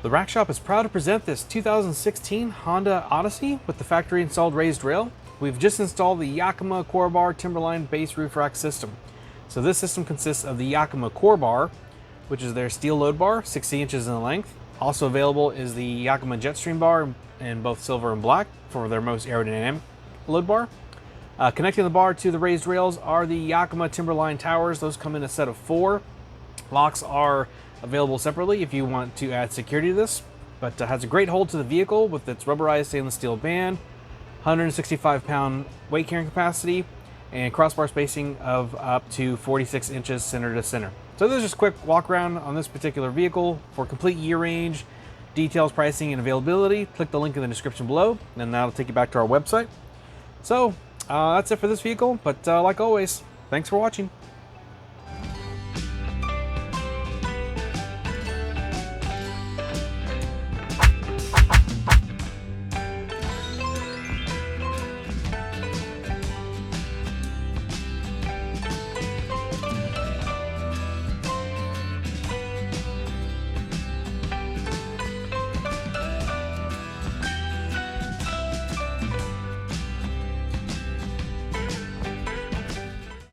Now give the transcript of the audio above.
The Rack Shop is proud to present this 2016 Honda Odyssey with the factory installed raised rail. We've just installed the Yakima CoreBar TimberLine base roof rack system. So this system consists of the Yakima CoreBar, which is their steel load bar, 60 inches in length. Also available is the Yakima Jetstream bar in both silver and black for their most aerodynamic load bar. Connecting the bar to the raised rails are the Yakima TimberLine towers. Those come in a set of 4. Locks are available separately if you want to add security to this, but has a great hold to the vehicle with its rubberized stainless steel band, 165-pound weight carrying capacity, and crossbar spacing of up to 46 inches center to center. So this is just a quick walk around on this particular vehicle. For complete year range, details, pricing, and availability, click the link in the description below, and that'll take you back to our website. So that's it for this vehicle, but like always, thanks for watching.